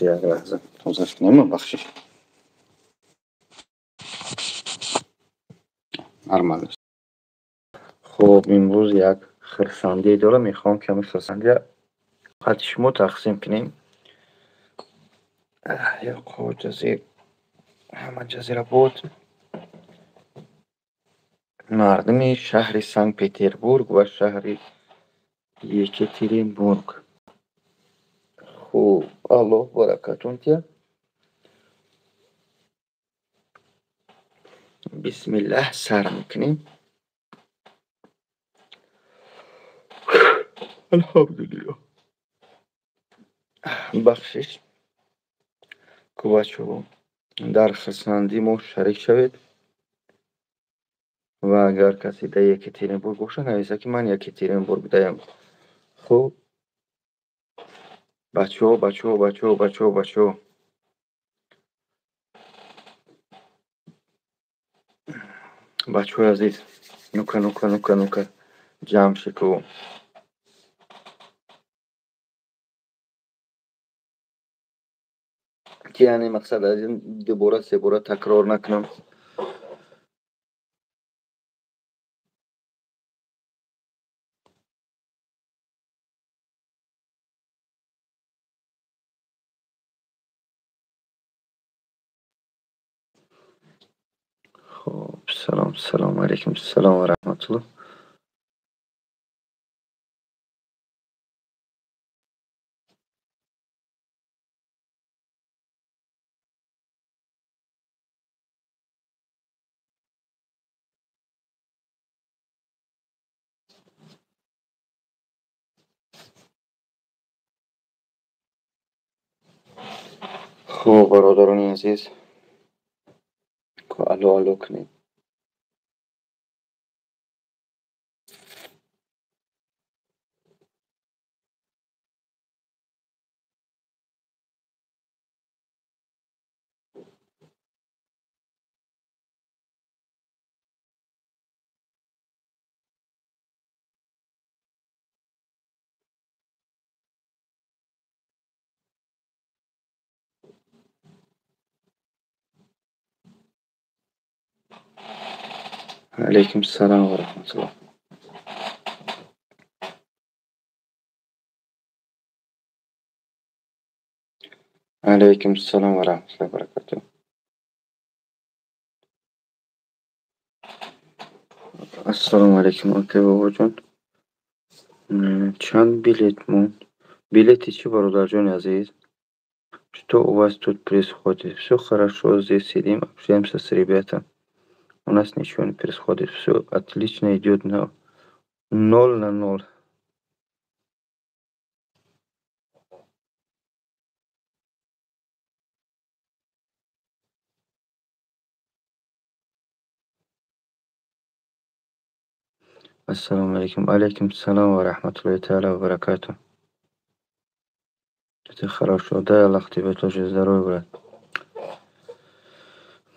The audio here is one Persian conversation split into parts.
یک لحظه توضیح کنم بخشش نرمال است. خب امروز یک خرسندی دارم، میخوام کمی خرسندی خط شما تقسیم کنیم. یا خود جزیر همه جزیره بود. مردم شهر سنت پتربورگ و شهر یکترینبورگ. خوب الله برکتون که بسم الله سر میکنیم. الحمدلله. بخشش که بچه در خرسندی ما شریک شوید و اگر کسی در یکترینبورگ باشه نویسه که من یکترینبورگ دایم. خوب بچه عزیز نوکه جمع شکو. که یعنی مقصد از این دوباره سه باره تکرار نکنم. خب سلام علیکم. سلام و رحمت الله. خب برادران عزیز که الو کنید. علیکم السلام و رحمت الله. علیکم السلام و رحمت الله و برکاته. السلام علیکم. اوکی بابا جان. چند билет موند؟ билеты чӣ бародар ҷони азиз? Что у вас тут происходит? Все хорошо, здесь сидим, общаемся с ребятами. У нас ничего не происходит, все отлично идет на 0 на 0. السلام علیکم. علیکم السلام و رحمت الله تعالی و برکاته. Это хорошо, дай Аллах тебе тоже здоровья, брат.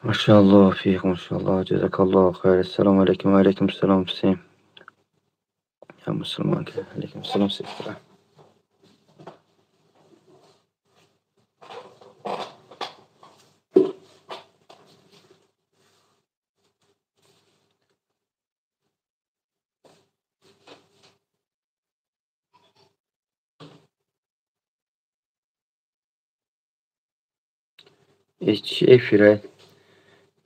Машаллах фих, машаллах, джазакаллах хайр. Ассаламу алейкум, алейкум салам всем. Я мусульманка. Алейкум салам, сестра.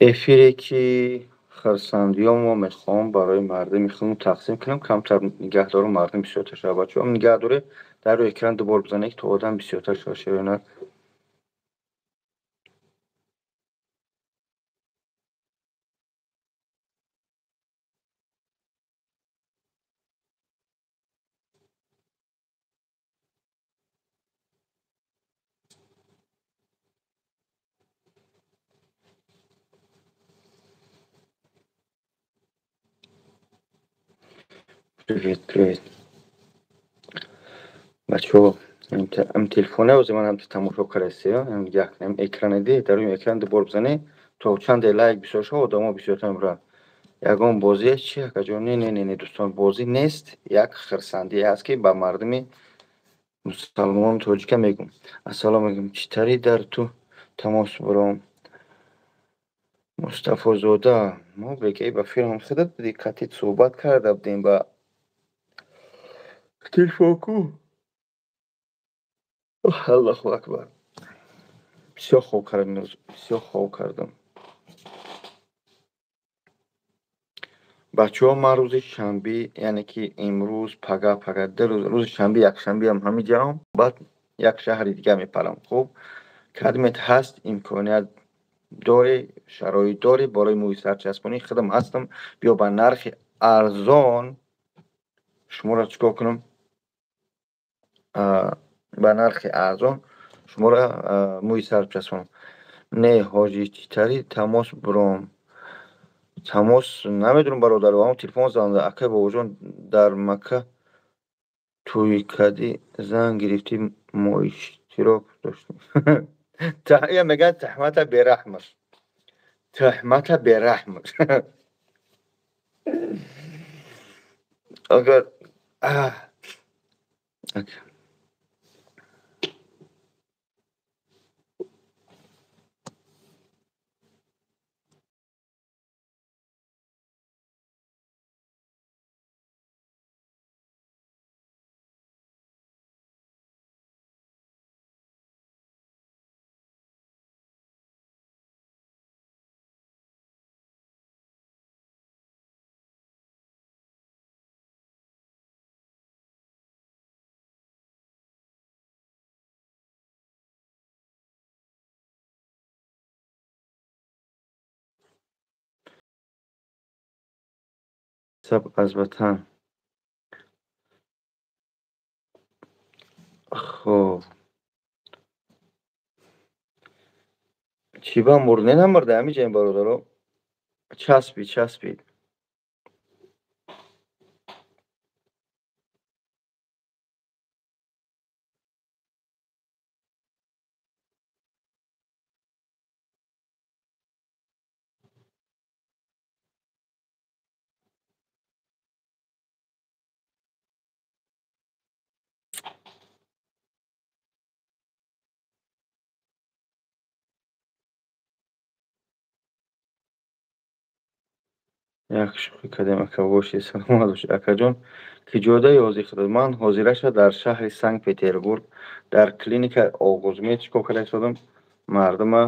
افیره که خرسندی ما میخوام برای مردم میخوام تقسیم کنم کمتر نگه دارم مردم بسیارتر شد. بچه هم نگه داره در روی اکران دوبار بزنه که تو آدم بسیارتر شد. Привет. بچه ام تلفونه و زمان هم تماشا کرسی ام یکنم اکران دی در روی اکران دوبار بزنه تو چند لایک بسیار شد آدم ها بسیارتر میرن. یگان بازی چیه که جان؟ نه دوستان، بازی نیست، یک خرسندی است که با مردم мусалмон тоҷика мегӯм. Ассалом мегӯм, чӣ тари дар ту тамос буром? Мустафозода, мо бекай ба филм худо диққатит суҳбат карда будем ба телефонку. Аллоҳу акбар. Бисёр хоб кардам имрӯз, бисёр хоб кардам. бачаҳо ман рӯзи шанбе, яъне ки имрӯз пага рӯзи шанбе, якшанбеам ҳамиҷаам, баъд як шаҳри дига мепарам. хуб, кадмет ҳаст, имконият дорӣ, шароит дорӣ, барои мӯи сарчаспонӣ худам ҳастам. биё ба нархи арзон шуморо чикор кунам? Ба нархи арзон шуморо мӯи сар бичаспонам. Не ҳоҷӣ, чӣ тари тамос буром? тамос намедонам бародаро, ҳамон телефон занда. Акай бобоҷон дар Макка тӯи кадӣ, занг гирифтӣ, мо иштирок доштем. Я мегӯяд таҳмата бераҳмаш. Таҳмата бераҳмаш. агар саб аз ватан. хоб чӣ бамурд? Не намурда ҳамиҷаем бародаро. Часпид. як шӯхӣ кардем. Ака бошед, саломат бош. Акаҷон, ки ҷодаи ҳозир худод? Ман ҳозираша дар шаҳри Санкт Петербург дар клиника оғӯзмед чикор карда истодам. Мардума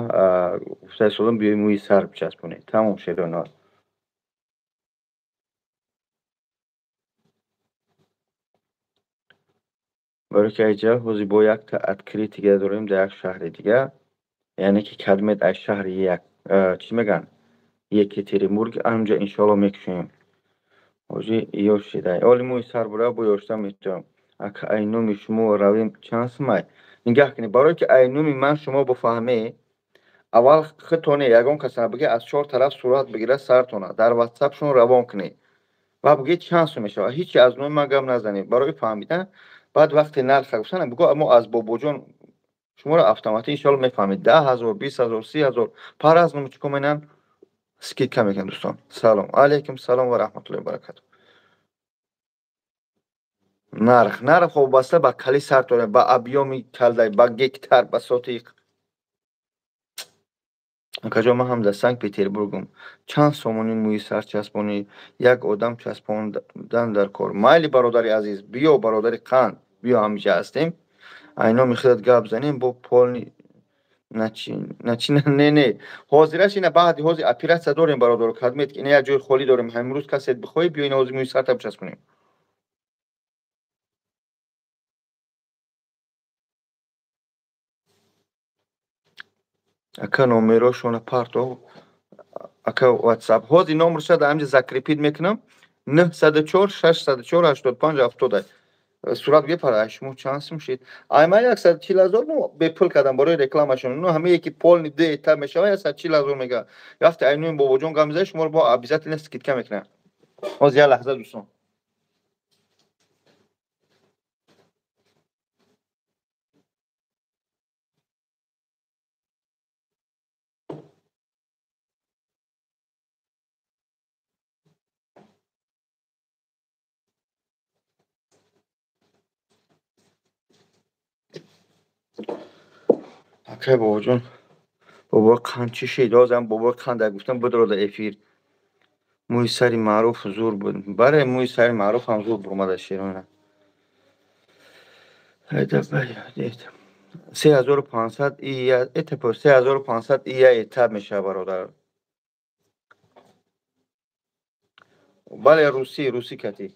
гуфта истодам биёи мӯи сар бичаспонед. Тамом шедонат. барои ки айҷа ҳозир бо якта открития дорем дар як шаҳри дига, яъне ки кадмет аз шаҳри чӣ мегӯянд, Екатеринбург анҷа иншоалло мекушоем. ҳоҷӣ ёшидай. оли мӯи сар бура бо ёшта метавонам. Ака айнуми шумо равем чанд сумай? Нигаҳ кунед, барое ки айнуми ман шумо бифаҳме, аввал худтоне ягон каса бигӣ аз чор тараф сурат бигира сартона дар ватсапшон равон кунед ва бигӯ чанд сум мешавад. ҳичи аз номи ман гап назанед барои фаҳмидан. баъд вақте нарха гуфтан бигӯ мо аз бобоҷон шуморо автоматӣ иншоалло мефаҳмед. 10,000, 20,000, 30,000 пар аз номи чӣ кор менам? скидка мекунам дӯстон. салом алейкум, салом ва раҳматуллоҳи ва баракатуҳ. нарх вобаста ба кали сартона, ба объёми калдай, ба гектар, ба сотиқ. акаҷон, ман ҳам дар Санкт Петербургам. чанд сомони мӯи сар часпонӣ, як одам часпондан дар кор. майли бародари азиз, биё бародари қанд, биё ҳамиҷа ҳастем. айноми худат гап занем бо полни не ҳозираш ина баъди ҳозир оператсия дорем бародаро. кадмет ки ина як ҷои холӣ дорем. имрӯз касет бихоҳӣ биё ина ҳозир мӯи сарта бичаспонем. ака номерошона партов. ака ватсап ҳозир номерша дар ҳамҷа закрепид мекунам. 904 604 85 70. сурат бепара. шумо чанд сум шид? ман 140,000 бепул кардам барои рекламашон. ну ҳамае ки полни ду этап мешавад 140,000 мегӯяд. вақте айноми бобоҷон гап мезанед шуморо бо обязательно скидка мекунам. ҳозир як лаҳза дӯстон. که بابا جون بابا قند چی شد آزم بابا قند گفتم بدرو در افیر موی سری معروف زور بود برای موی سری معروف هم زور برمده شیرونه هیده باید 3500 ایه اتفاق 3500 ایه ایتاب میشه برادر بله روسی کتی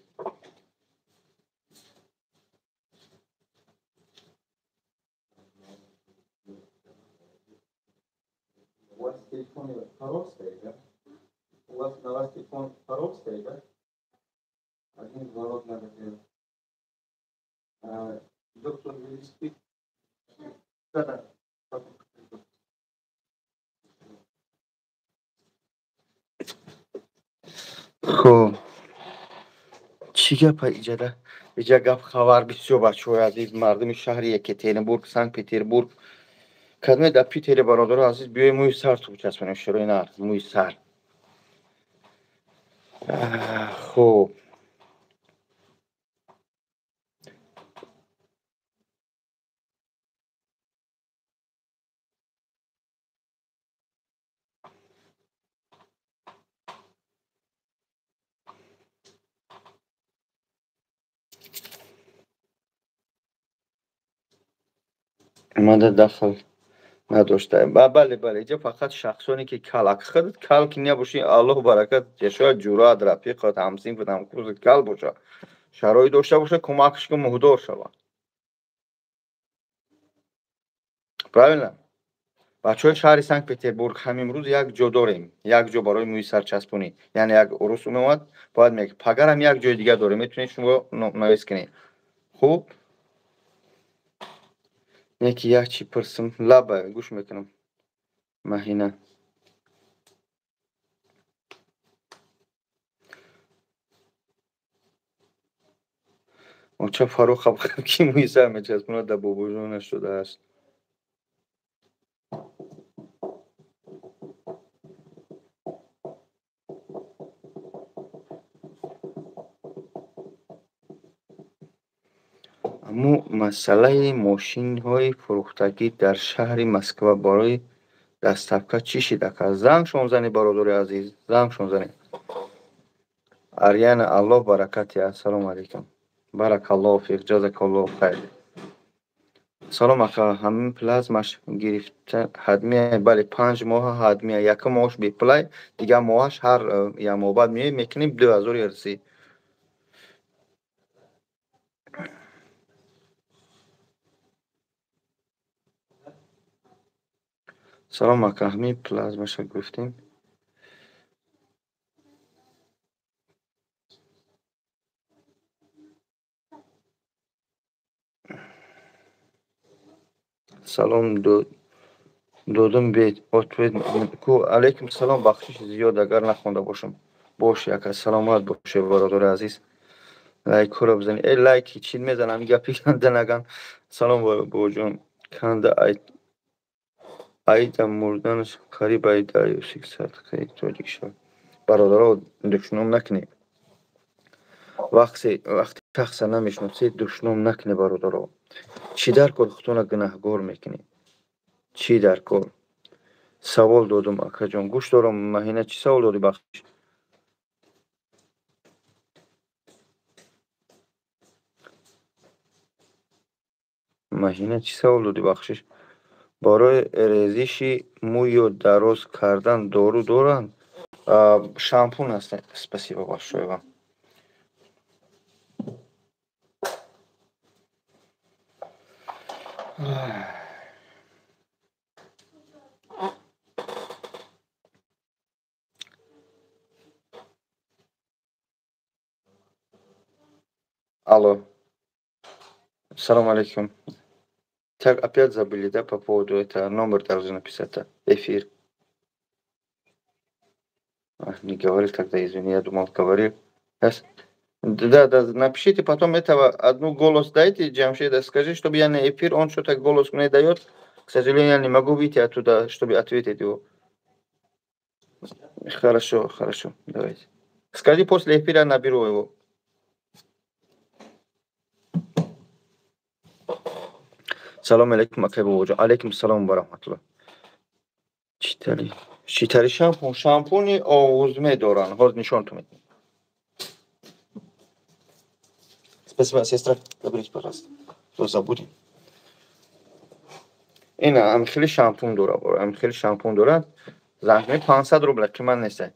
У вас телефон по-русски, да? У вас на вас телефон по-русски, да? Один звонок надо сделать. Доктор, will you speak? Да. خب چی گپ ایجاده؟ ایجا گپ خبر بسیار بچه عزیز مردم شهر یکترینبورگ سنت پتربورگ کدوم در پیتر برادر عزیز بیای موی سر تو چسبونیم شروع نه موی سر خب من داخل نداشته بله اینجا فقط شخصانی که کلک خود کل که نباشی الله برکت شاید جورات رفیقات همسین و همکروز کل باشه شرایط داشته باشه کمکش که مهدور شود правильно بچه‌های شهر سنت پتربورگ همین روز یک جا داریم یک جا برای موی سر چسبونی یعنی یک عروس اومد باید میگه پگر هم یک جای دیگه داره میتونید شما نویس کنید خوب یکی یک چی پرسم لبه گوش میکنم مهینه چه فاروق خب کی موی سر میچسبونه در بابا شده است اما مسئله ماشین‌های فروختگی در شهر مسکو برای دستکه چی شده که زنگشون زنی برادر عزیز زنگشون زنی ариана аллоҳ баракати ассалому алайкум баракаллоҳу фик ҷазакаллоҳу хайр салом ака ҳамин плазмаш гирифта ҳадмия бале 5 моҳа ҳадмия якум моҳаш беплай дигар моҳаш ҳар ямобад мекунем 2000 ярси салом ака ҳамин плазмаша гуфтем салом додум бед ответ ку алайкум салом бахшиш зиёд агар нахонда бошам бош яка саломат боше бародари азиз лайкҳоро бизанед лайки чӣ мезанам гапи канда наган салом бобоҷон канда айда мурданаш қариб айда 600 тоҷик шавад бародаро душном накунед вақти шахса намешносед душном накунед бародаро чӣ дар кор худтона гунаҳгор мекунед чӣ дар кор савол додум акаҷон гӯш дорам маҳина чӣ савол додӣ бахшиш маҳина чӣ савол додӣ бахшиш барои резиши мӯй ё дароз кардан дору доранд шампун аст спасибо большое вам алло салом алейкум так опять забыли да по поводу этого номер должны написать эфир не говорил тогда извини я думал говорил да напишите потом этого одну голос дайте Джамшеда скажи чтобы я на эфир он что-то голос мне дает к сожалению я не могу выйти оттуда чтобы ответить его хорошо давайте скажи после эфира наберу его سلام علیکم اکای بابا جان. علیکم السلام و رحمت الله. چی شامپونی آغوزمه دارن. حاضر نشانتون میدم. Спасибо, сестра. Добрый, пожалуйста. То забудем. این هم خیلی شامپون داره. هم خیلی شامپون داره. زحمه 500 روبل قیمت نیست.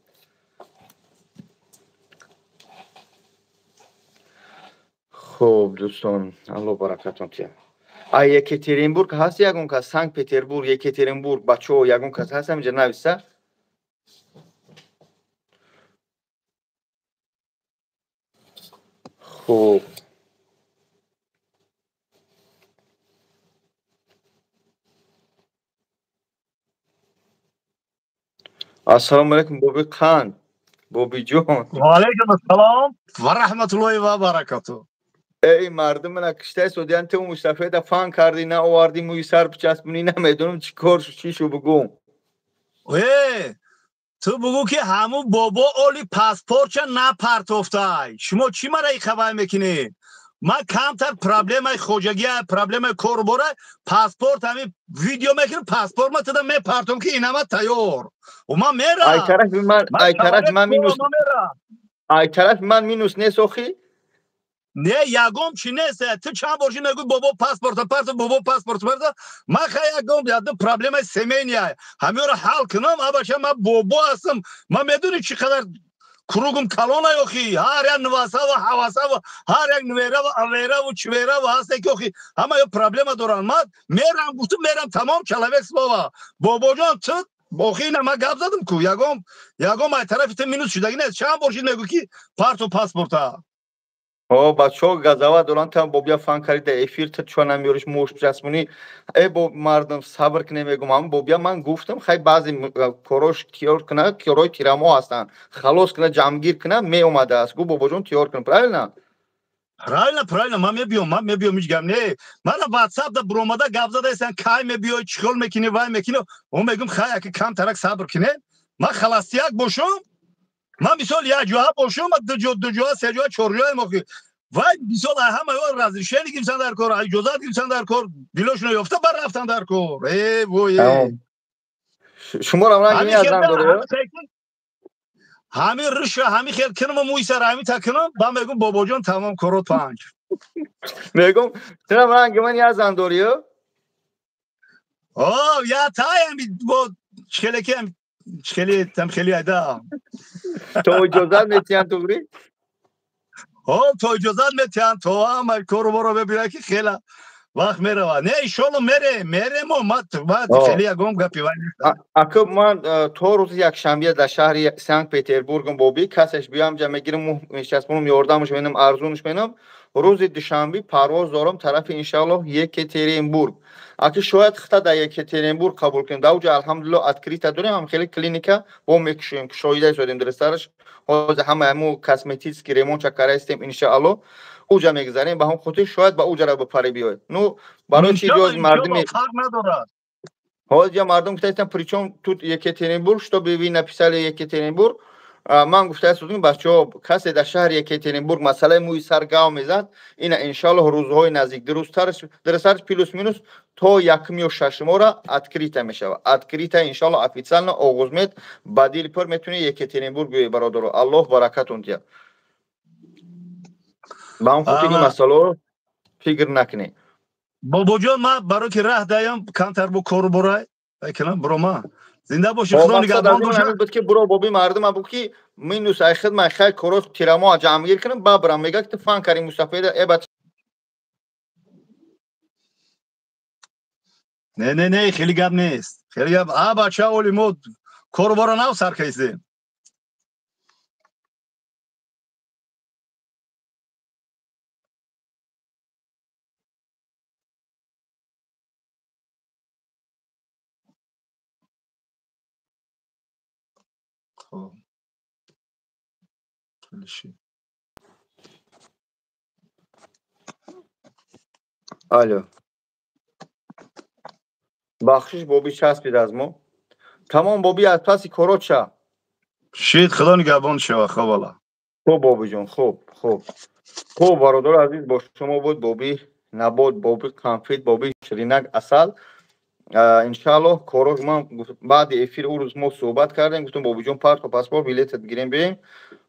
خب دوستان الله برکتون تیم. یکترینبورگ هست یگون کس سنت پتربورگ یکترینبورگ بچه‌ها یگون کس هست همینجا نویسه. خب السلام علیکم بابی خان. بابی جان. و علیکم السلام و رحمت الله و برکاته. ای مردم من کشته سودیان تو مصطفی دا فان کردی نه آوردی موی سر بچسبونی نمیدونم چی کار چی شو بگم. تو بگو که همون بابا اولی پاسپورت نه پرتوفتای شما چی مرا خبر میکنید؟ من کمتر پرابلم خوجگی پرابلم کوربوره پاسپورت همین ویدیو میکنم پاسپورت ما تدا میپرتم که اینم تیار و من میرم. ای طرف من مینوس نسوخی؟ نه یگم چی نیست تو چند بارشی میگوی بابا پاسپورت بابا پاسپورت من خیلی یگم یادم پرابلم سیمینیه همه رو حل کنم اباشه من بابا هستم من میدونی چقدر کروگم کلونه یوخی هر یک نواسه و حواسه و هر یک نویره و اویره و چویره و هسته که یوخی همه یه پرابلم دارن من میرم گفتم میرم تمام کلوکس بابا جان تو باخی نه من گپ زدم کو یگم ای طرف تو مینوس شدگی نیست چند بارشی میگوی که پارت و پاسپورت بچه‌ها گزاوه دارن تا بابیا فان کردی افیر تو چون نمیوریش موش بچسبونی ای باب مردم صبر کنه میگم هم بابیا من گفتم خیلی بعضی کروش تیار کنه کروی تیرامو هستن خلاص کنه جمعگیر کنه می اومده است گو بابا جون تیار کن правильно من میبیام هیچ گم نه من واتساپ دا برومادا گپ زده ایسن کای میبیای چیکار میکنی وای میکنی اون میگم خیلی که کم ترک صبر کنه من خلاصیک باشم من مثال یک جواب باشم دو جواب سه جواب چهار جواب موقع وای مثال همه رازیشن گیرسن در کار اجازه گیرسن در کار دلشون یافته بر رفتن در کار ای وای شما را رنگ میازن داره همین رشا همین خیلی کنم موی سر همین تکنم با میگم بابا جان تمام کارات پنج میگم چرا رنگ من یازن داره یا تایم با خیلی ایدا تو اجازه میتین دوری تو اجازه میتین تو هم کارو برو ببینه که خیلی وقت میره نه ایشالله میره ما خیلی یگم گپی وای اکو من تو روز یک شنبه در شهر سنت پتربورگ بابی کسش بیام جمع میگیرم میشسبونم یاردمش ببینم ارزونش ببینم روز دوشنبه پرواز دارم طرف انشالله یکترینبورگ اگه شاید خطا در یکترینبورگ قبول کنیم دوجا الحمدلله ادکریتا داریم هم خیلی کلینیکا با میکشیم که شایده شدیم در سرش حاضر همه کاسمتیک ریمون چکاره استیم انشالله اوجا میگذاریم با هم خودی شاید با اوجا را بپری بیاید نو برای چی جز مردم فرق نداره حالا مردم گفتن پریچون تو یکترینبورگ что бы вы написали Екатеринбург من گفته سودیم بچه‌ها کسی در شهر یکترینبورگ مسئله موی سر گاو میزد این ان شاء الله روزهای نزدیک درسترش در سرش پلوس مینوس تو یکمی و ششم را ادکریتا میشه ادکریتا ان شاء الله افیциально آغاز میاد بدیل پر میتونه یکترینبورگ بیای برادر الله برکتون دیا با هم خاطر این مسئله فکر نکنی بابا جان من برای که راه دایم کمتر بو کار برای کنم برو ما زنده باشی خدا نگهدار باشه بود که برو بابی مردم ابو کی مینوس ای خدمت خیلی کروس تیرامو جمع گیر کنم بابرام میگه که فان کریم مصطفی ای بچه نه خیلی گپ نیست خیلی گپ بچه اولی مود کار برو نو سر کیسه الو بخشش بابی چسبید از ما تمام بابی از پس کروچا شید خدا نگهبان شو خب والا خوب بابی جان خوب برادر عزیز با شما بود بابی набод боби конфет боби ширинак асал иншаллоҳ корош ман баъди эфир ӯ рӯз мо суҳбат кардем гуфтам бобиҷон парту паспорт билетат гирем бием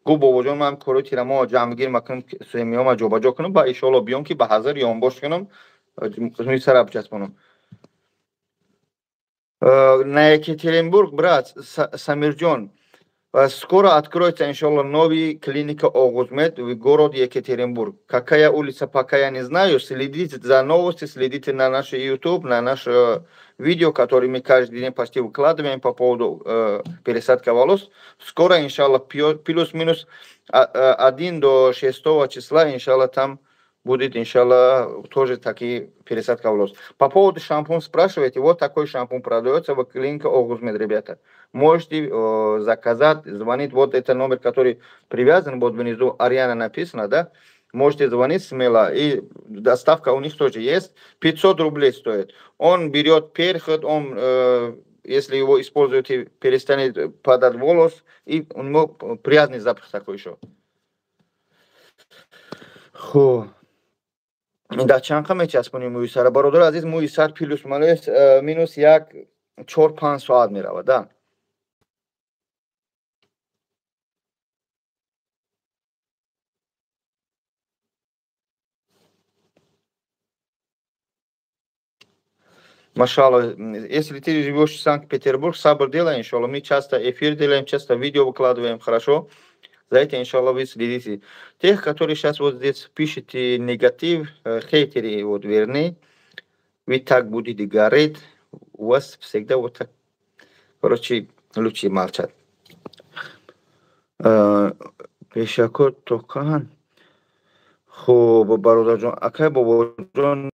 гуфт бобоҷон ман корои тирамо ҷамъгир макунам семиёма ҷобаҷо кунам ба иншаллоҳ биём ки ба ҳазар ёнбош кунам рӯи сара бичаспонам на Екатеринбург брат Самирҷон скоро откроется иншаллоh новый клиника Огузмед в городе Екатеринбург. Какая улица, пока я не знаю. Следите за новости, следите на наш YouTube, на наше видео, которые мы каждый день почти выкладываем по поводу пересадки волос. Скоро, иншаллах, плюс-минус 1 до 6 числа, иншаллах, там будет, иншаллах, тоже такие пересадка волос. По поводу шампунь спрашиваете. Вот такой шампунь продается в клинике Огузмед, ребята. Можете заказать, звонить, вот это номер, который привязан, вот внизу Ариана написано, да, можете звонить смело, и доставка у них тоже есть, 500 рублей стоит. Он берет перхот, он, если его используете, перестанет падать волос, и у него приятный запах такой еще. Хо. Да, чанка мечаспоним муи сара, бародар азиз, муи сар плюс малес минус як 4-5 соат меравад, да. Машаллах, если ты живешь в Санкт-Петербург, сабр делай, иншаллах. Мы часто эфир делаем, часто видео выкладываем, хорошо? За это, иншаллах, вы следите. Тех, которые сейчас вот здесь пишете негатив, хейтеры, вот верны, вы так будете гореть, у вас всегда вот так, короче, лучше молчать. Пешакот Токан. Хо, бародарҷон, акай бобоҷон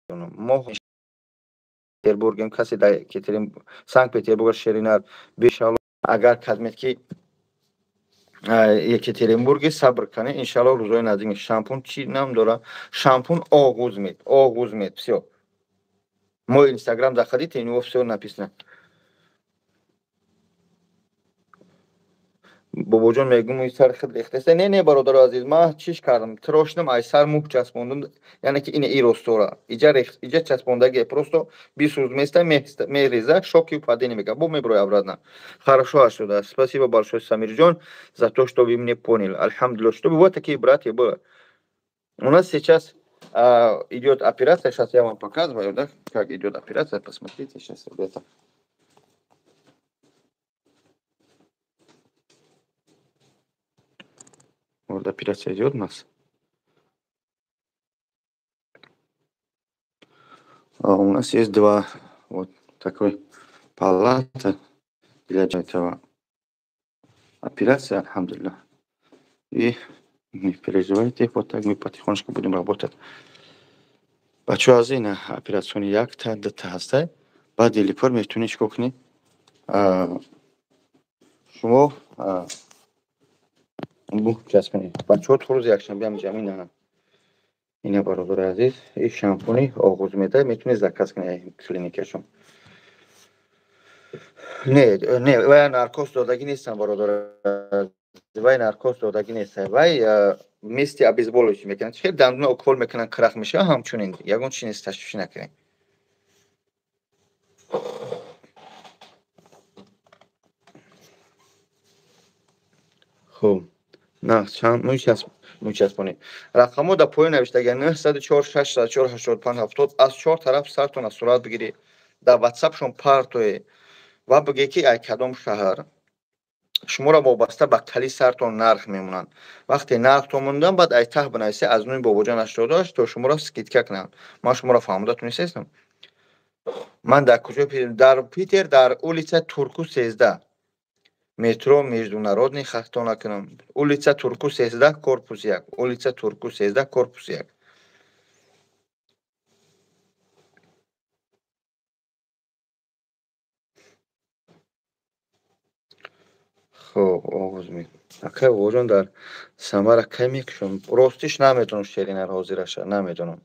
мо Петербургем касе дар Санкт-Петербург шеринад бешалло агар казмед ки Екатеринбурге сабр кане иншаллоҳ рӯзои наздик шампун чӣ намедора шампун Огузмед всё мой инстаграм заходите у него всё написано. бобоҷон мегӯм ин сар хеле рехтаста. Не бародар азиз, ман чиш кардам, тирошидам, ай сар муҳ часпондам, яъне ки ин ростора иҷа часпондагие, просто бисӯз места мереза, шоки падение мекунад, бо меброяд обратно. Хорошо шуда. Спасибо большое, Самирҷон, за то, что вы меня поняли. Альхамдулиллах, чтобы вот такие братья было. У нас сейчас идет операция, сейчас я вам показываю, да, как идет операция, посмотрите сейчас, ребята. Вот операция идет у нас. У нас есть два вот такой палата для этого операции, альхамдулиллах. И не переживайте, вот так мы потихонечку будем работать. بچه از این اپراسیون یک تا دو تا هسته بعد لیپر میتونی چیکار کنی شما چسبونی بچه ها تو روز یکشنبه هم جمعی نه اینه برادر عزیز این شامپونی آغوز میده میتونی زکاس کنی این کلینیکشون نه وای نارکوز دادگی نیستن برادر وای نارکوز دادگی نیستن وای میستی обезболивающий میکنن خیلی دندون اوکول میکنن کرخ میشه همچنین یگون چی نیست تشویش نکنین خب نه چند میچسبونی رقمو در پایین نوشته اگر 904 604 85 70 از 4 طرف سرتون از صورت بگیری در واتساپشون پارتوی و بگی که ای کدام شهر شماره وابسته به کلی سرتون نرخ میمونن وقتی نرخ تو موندن بعد ای ته بنویسی از نوی باباجان 88 تا شماره سکیتکه کنن من شماره فهمیده تونستم من در کجا در پیتر در улица Турку 13 метро международный хато накунам улица Турку 13 корпус 1 улица Турку 13 корпус 1 خب آغاز می اکه واجان در سمر اکه میکشم راستش نمیتونم شیرینه حاضرش نمیتونم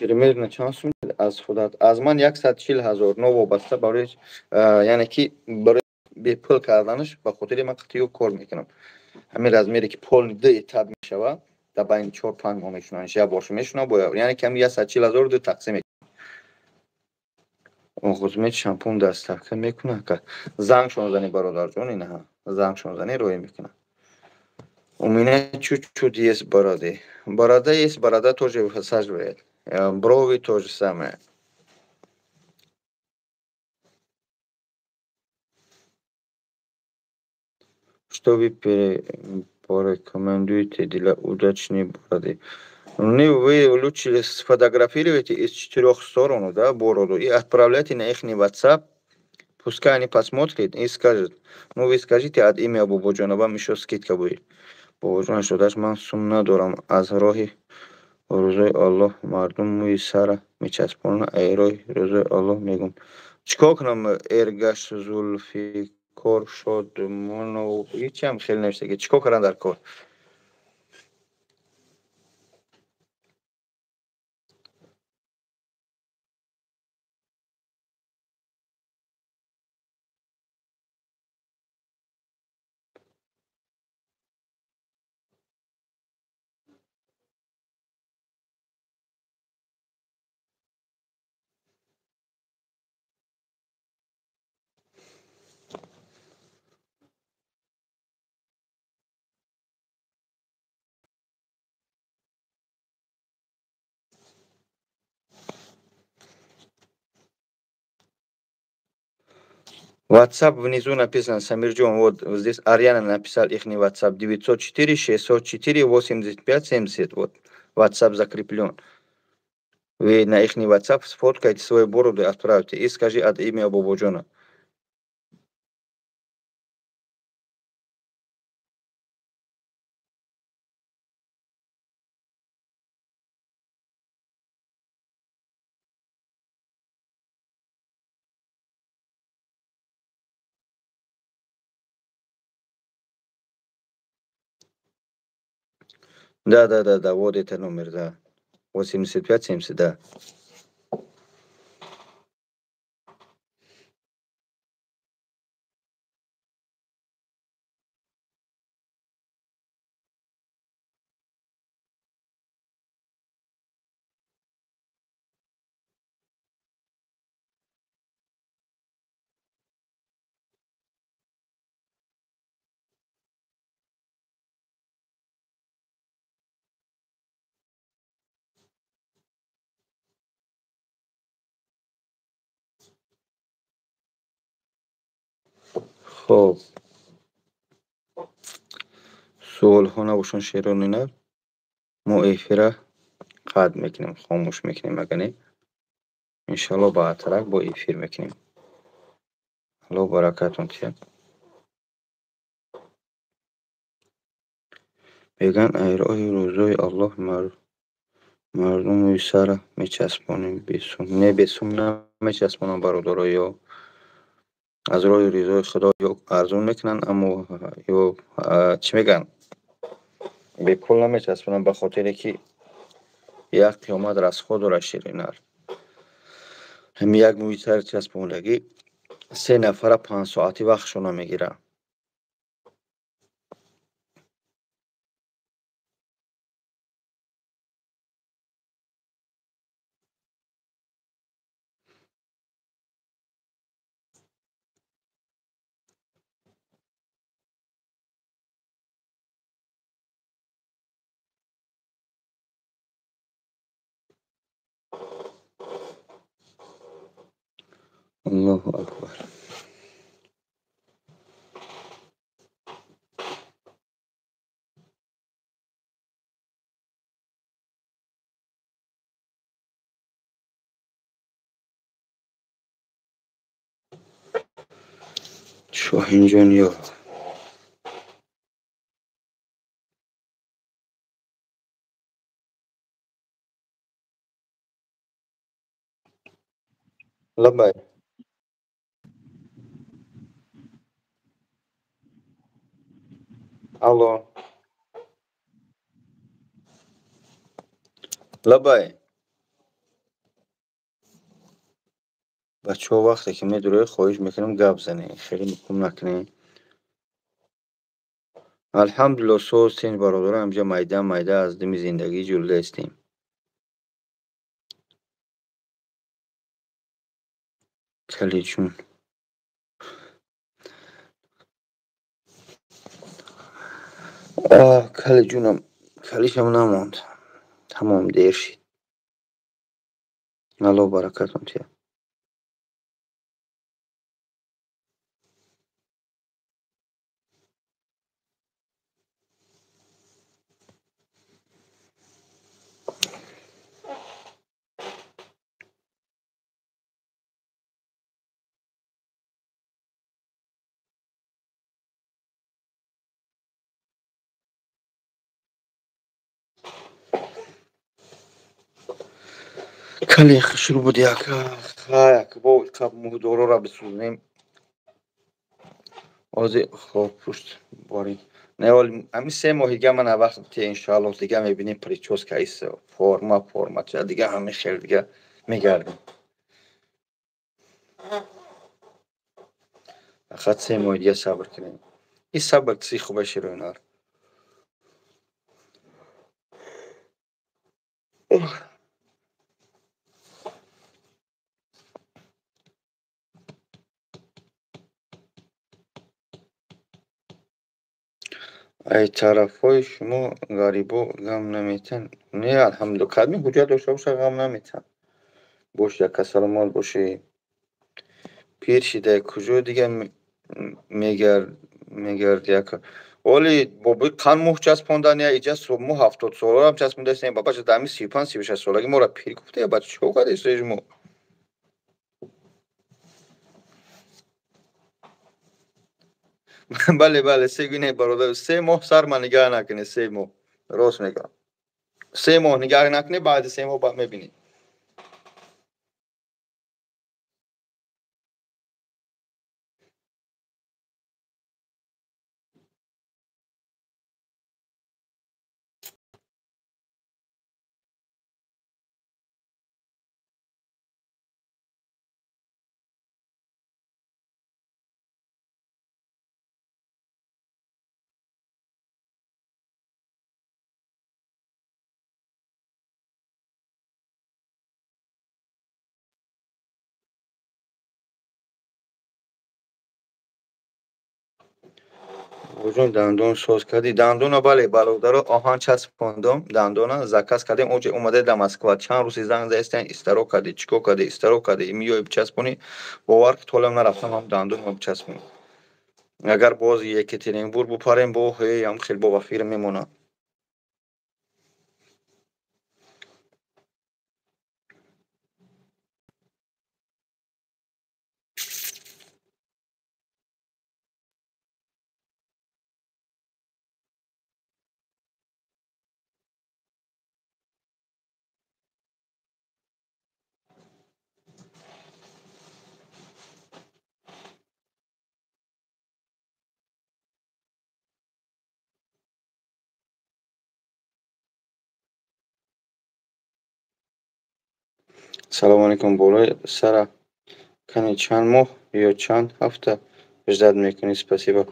примерно чанд сум аз худат? Аз ман 140,000 новобаста барои яъне ки барои бепул карданаш ба хотири ман қатъиён кор мекунам. Ҳамин размере ки поли ду таб мешавад дар байни 4-5 моҳ мешунанаш як бошо мешунам бо яъне ки ҳамин 140,000 ду тақсим оғоз мечи шампун дастафта мекунад ка зангшон зани бародарҷон инаҳа зангшон зани роҳӣ мекунад. У меня чуть-чуть есть бороды. Борода есть, борода тоже высаживает. Брови то же самое. Что вы порекомендуете для удачной бороды? Ну, вы лучше сфотографируйте из 4 сторон, да, бороду и отправляйте на их WhatsApp. Пускай они посмотрят и скажут. Ну, вы скажите от имя Бободжона, вам еще скидка будет. Бободжон, что даже ман сум надорам аз роҳи рӯзои Аллоҳ мардум мӯи сара мечаспонанд, ай роҳи рӯзои Аллоҳ мегӯм. Чикор кунам? Эргаш Зулфикор Шодмонов ҳечиам хеле навиштаги. Чикор кардам дар кор? WhatsApp внизу написано, Самирджон, вот здесь Арьяна написал их WhatsApp 904 604 85 70. Вот WhatsApp закреплен. Вы на их WhatsApp сфоткайте свою бороду и отправьте. И скажи от имя Бободжона. Да, вот это номер, да. 85-70, да. خب سوال ها نباشن شیرانی نه ما افیره قطع میکنیم خاموش میکنیم اگه نه انشالله بعدترک با افیر میکنیم. الله برکتون تیم. بگن ای راهی روزای الله مردم سر میچسبانیم بیسون نه بیسون نمیچسبانم برادرها یا از راه رضای خدا یا ارزون میکنن اما یا چی میگن به پول نمیچسبانم به خاطر که یک قیامت رسخو داره شیرینر. هم یک موی سر چسبوندگی 3 نفر 5 ساعتی وقتشون میگیره. الله اکبر. شاهین جان یا لبای الو لبای بچه ها وقتی که میدروی خواهش میکنم گپ زنین، خیلی مکم نکنین. الحمدلله سوز سین برادران همجا میده از دمی زندگی جلده استیم. کلی جون کلی جونم کلیشم نماند، تمام دیر شد. الله برکتون تیا. کلی خشرو بود یک با کب مهدورو را بسوزنیم. آزی خواب پشت باری نه ولی همین 3 ماهیگه من وقت تی انشالله دیگه میبینیم پریچوس که ایست فرما چه دیگه همه خیلی دیگه میگردیم. فقط 3 ماه دیگه صبر کنیم. این صبر کسی خوبه شروع ای طرفای شما غریبا غم نمیتن. نه الحمدلله قدمی حجت داشته باشه غم نمیتن. باشه یک سلامات باشه. پیر شده کجا دیگه میگرد یک ولی بابا قان مو چسبوندن یا ایجا مو 70 ساله هم چسبونده است. بابا چه دمی 35 36 سالگی ما را پیر گفته یا بچه چه کار است شما. بله 3 گونه برادر 3 ماه سر من نگاه نکنه. 3 ماه راست میگم. 3 ماه نگاه نکنه بعد 3 ماه بعد میبینی. وجود دندون سوز کردی دندون بله برادر آهن چسبوندم دندون زکس کردیم اوج اومده در مسکو چند روز زنگ زدن استرو کردی چیکو کردی استرو کردی میای بچسبونی باور که طولم نرفتم هم دندون هم بچسبونم. اگر باز یکی ترین بور بپریم با هم خیلی با وفیر میمونه. سلام علیکم بالای سر کنی چند ماه یا چند هفته بجدد میکنی спасибо.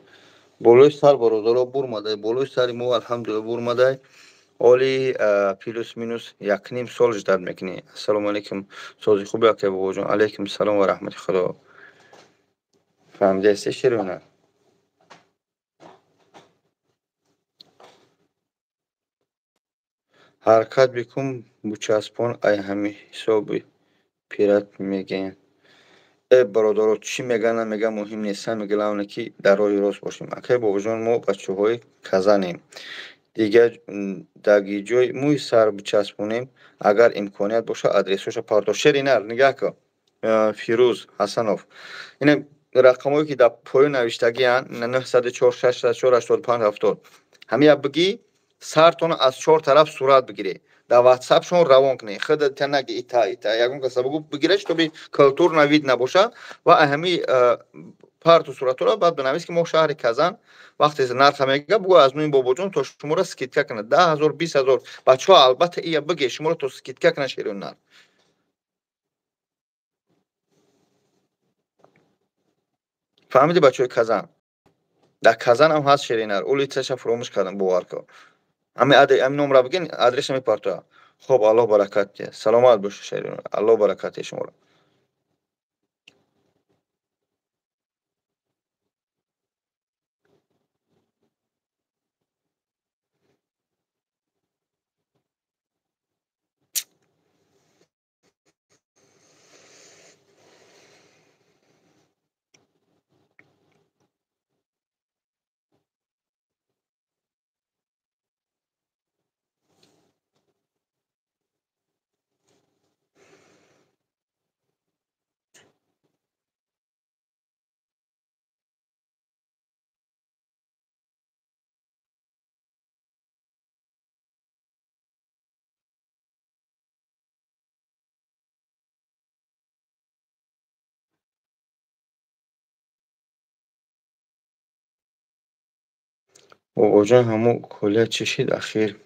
بالای سر برادر برمده بالای سر مو الحمدلله برمده. اولی پلوس مینوس یک نیم سال جدت میکنی. السلام علیکم سازی خوبی که بابا جان. علیکم السلام و رحمت خدا. فهمیده هستی شیرونه. حرکت بکن بچسبان ای همی حسابی پیرت میگن. ای برادر چی میگن میگن مهم نیست میگه لونه که در راه راست باشیم. اکی بابا جان ما بچه های کزنیم دیگه داگی جای موی سر بچسبونیم اگر امکانیت باشه آدرسش پارتو شرینر نگاه کن. فیروز حسنوف این رقمایی که در پایین نوشتگی هستند 904 604 85 70 همه بگی سرتون از 4 طرف صورت بگیری در واتساپ شون روان کنی خودت تنگ ایتا یگون کسا بگو بگیرش تو بی کلتور نوید نباشه و اهمی پارت و صورت را بعد بنویس که ما شهر کزن وقتی نرخ میگه بگو از نوین بابا جون تو شما را سکیتکا کنه 10,000 20,000 بچه ها البته ای بگی شما را تو سکیتکا کنه شیرون نر. فهمیدی بچه کازان در کازان هم هست شیرینار اولیتش فراموش کردم باور کن همین نمره بگین آدرس میپرتا خب الله برکت ده سلامت باشه شیرینار الله برکت شما را بابا جان همون کلیت چشید اخیر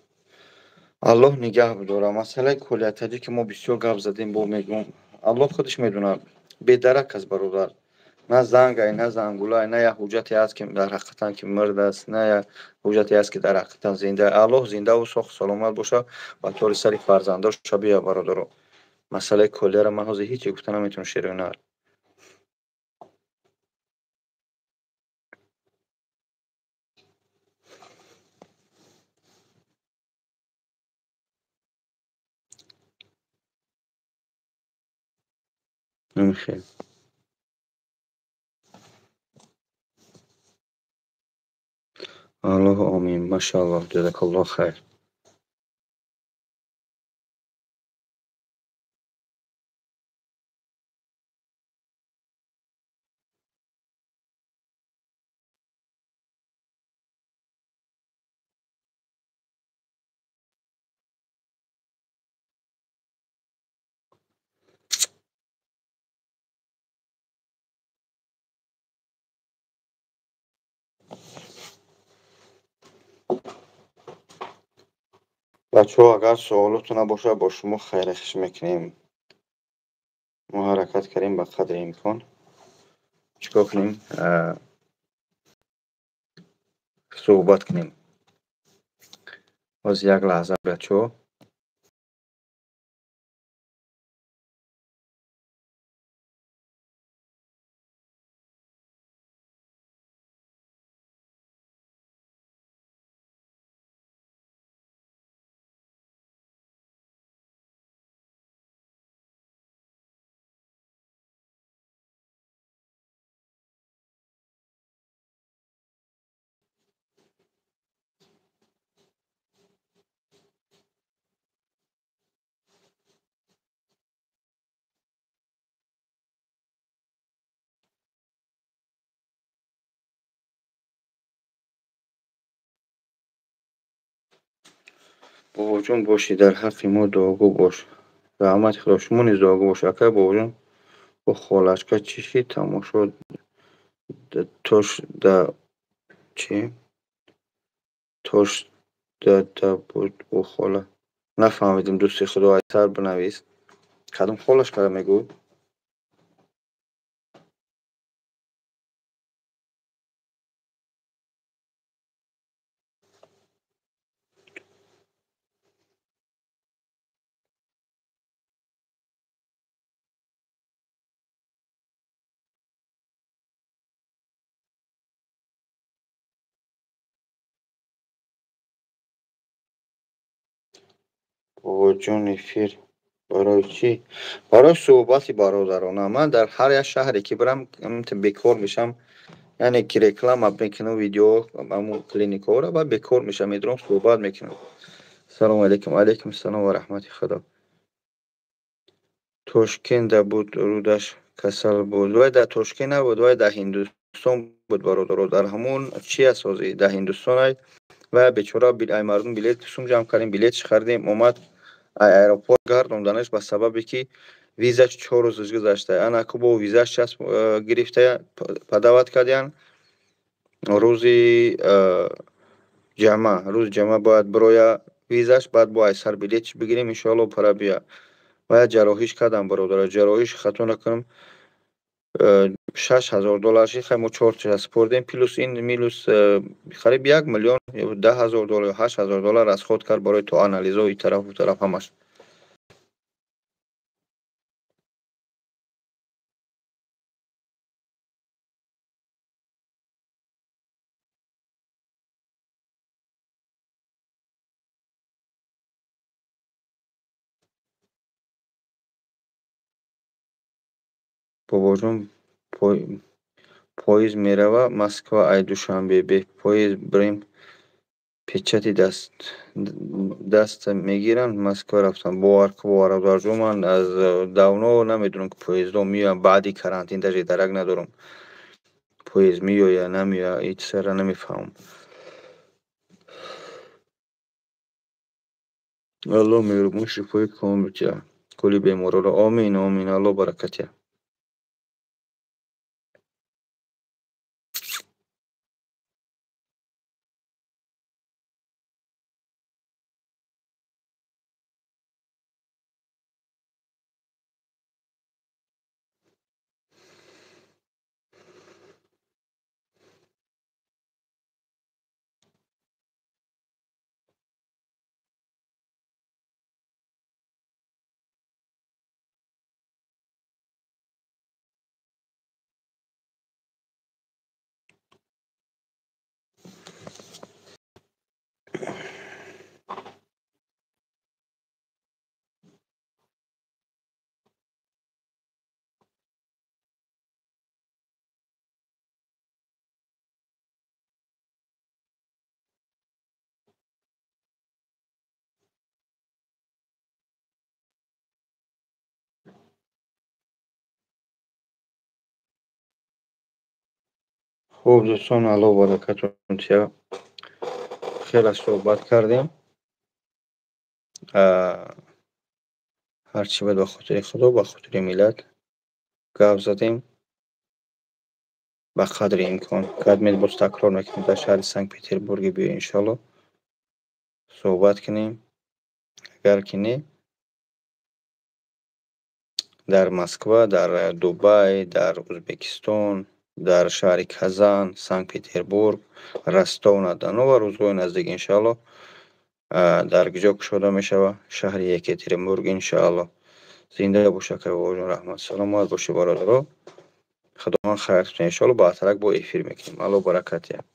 الله نگه بداره مسئله کلیتی که ما بسیار گپ زدیم با میگم الله خودش میدونه بی‌درک از برادر نه زنگ نه زنگولای نه یا حجتی است که در حقیقتا که مرد است نه یا حجتی است که در حقیقتا زنده الله زنده و سخت سلامت باشه و طور سری فرزنداش بیا برادر مسئله کلی را من حاضر هیچی گفته نمیتونم شیرینه نمیشه الله آمین ماشاءالله جزاک الله خیر بچه ها اگر سوالتون نباشه با شما خیرخش میکنیم ما حرکت کردیم به قدر امکان چیکار کنیم صحبت کنیم باز یک لحظه بچه ها بابا جون باشی در حق ما دعاگو باش رحمت خدا شما نیز دعاگو باش اکر بابا جون با خالشکا چیشی تماشا توش دا چی؟ توش دا بود او خاله نفهمیدیم دوستی خدا سر بنویس کدوم خالش کرده میگو بابا جون افیر برای چی؟ برای صحبتی برادرانه من در هر یک شهری که برم بیکار میشم یعنی که رکلام میکنم ویدیو امو کلینیک ها را و بیکار میشم میدونم صحبت میکنم سلام علیکم علیکم السلام و رحمت خدا توشکند بود رودش کسل بود وای در توشکند نبود وای در هندوستان بود برادر در همون چی اسازی در هندوستان های و بیچاره ای مردم بلیط سوم جمع کردیم بلیط خریدیم اومد ایروپورت گردوندنش به سببی که ویزاش 4 روز گذشته انا که با ویزاش چسب گرفته پدوات کردن روزی روز جمعه باید برای ویزاش بعد با سر بلیطش بگیریم ان شاء الله پر بیا باید جراحیش کردم برادر جراحیش خطا نکنم $6000 خیلی 4 سپردیم پلوس این میلوس قریب 1,000,000 $10,000 $8,000 از خود کرد برای تو آنالیز و این طرف و طرف همش. بابا جون پاییز میرود مسکو ای دوشنبه به پاییز بریم پچتی دست میگیرن مسکو رفتم باور جو من از داونو نمیدونم که پاییز رو میام بعدی کرانتین درک ندارم پاییز میو یا نمیو هیچ سر نمیفهم. الله مهربون شفای کامل کنه کلی بیمارا رو. آمین آمین. الله برکت. خوب دوستان الله برکتون چه خیلی صحبت کردیم. هرچی باید به خاطر خدا به خاطر ملت گپ زدیم به قدر امکان کدمید باز تکرار نکنیم در شهر سنت پترزبورگ بیا انشالله صحبت کنیم. اگر که نه در مسکو در دوبای در ازبکستان در شهر کازان سنت پترزبورگ رستون دانو و روزهای نزدیک انشالله در گجا کشوده می شود شهر یکتریمبورگ انشالله. زنده باشه که واجون رحمت سلامت باشه برادرها. خداوند خیر کنه انشالله با اترک با افیر میکنیم. الله برکت.